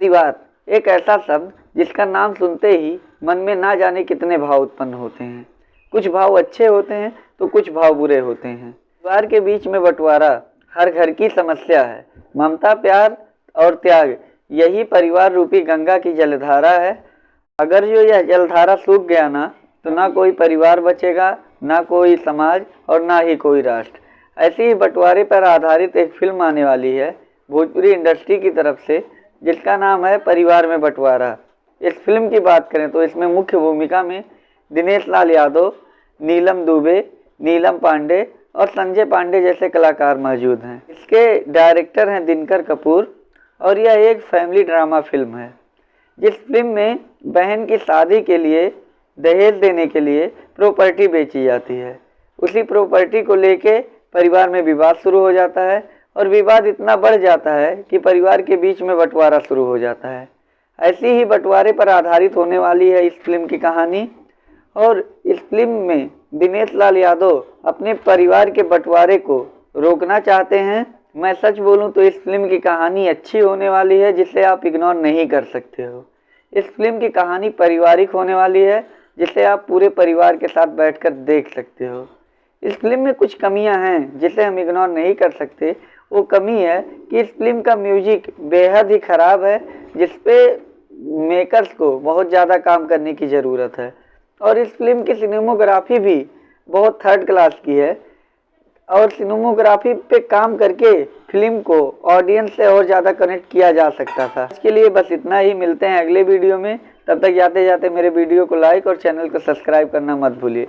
परिवार एक ऐसा शब्द जिसका नाम सुनते ही मन में ना जाने कितने भाव उत्पन्न होते हैं। कुछ भाव अच्छे होते हैं तो कुछ भाव बुरे होते हैं। परिवार के बीच में बंटवारा हर घर की समस्या है। ममता, प्यार और त्याग यही परिवार रूपी गंगा की जलधारा है। अगर जो यह जलधारा सूख गया ना तो ना कोई परिवार बचेगा, ना कोई समाज और ना ही कोई राष्ट्र। ऐसे ही बंटवारे पर आधारित एक फिल्म आने वाली है भोजपुरी इंडस्ट्री की तरफ से, जिसका नाम है परिवार में बंटवारा। इस फिल्म की बात करें तो इसमें मुख्य भूमिका में दिनेश लाल यादव, नीलम दुबे, नीलम पांडे और संजय पांडे जैसे कलाकार मौजूद हैं। इसके डायरेक्टर हैं दिनकर कपूर और यह एक फैमिली ड्रामा फिल्म है। जिस फिल्म में बहन की शादी के लिए दहेज देने के लिए प्रॉपर्टी बेची जाती है, उसी प्रॉपर्टी को लेके परिवार में विवाद शुरू हो जाता है और विवाद इतना बढ़ जाता है कि परिवार के बीच में बंटवारा शुरू हो जाता है। ऐसी ही बंटवारे पर आधारित होने वाली है इस फिल्म की कहानी। और इस फिल्म में दिनेश लाल यादव अपने परिवार के बंटवारे को रोकना चाहते हैं। मैं सच बोलूं तो इस फिल्म की कहानी अच्छी होने वाली है, जिसे आप इग्नोर नहीं कर सकते हो। इस फिल्म की कहानी पारिवारिक होने वाली है, जिसे आप पूरे परिवार के साथ बैठकर देख सकते हो। इस फिल्म में कुछ कमियां हैं जिसे हम इग्नोर नहीं कर सकते। वो कमी है कि इस फिल्म का म्यूजिक बेहद ही ख़राब है, जिस पे मेकर्स को बहुत ज़्यादा काम करने की ज़रूरत है। और इस फिल्म की सिनेमोग्राफी भी बहुत थर्ड क्लास की है और सिनेमोग्राफी पे काम करके फिल्म को ऑडियंस से और ज़्यादा कनेक्ट किया जा सकता था। इसके लिए बस इतना ही। मिलते हैं अगले वीडियो में। तब तक जाते जाते मेरे वीडियो को लाइक और चैनल को सब्सक्राइब करना मत भूलिए।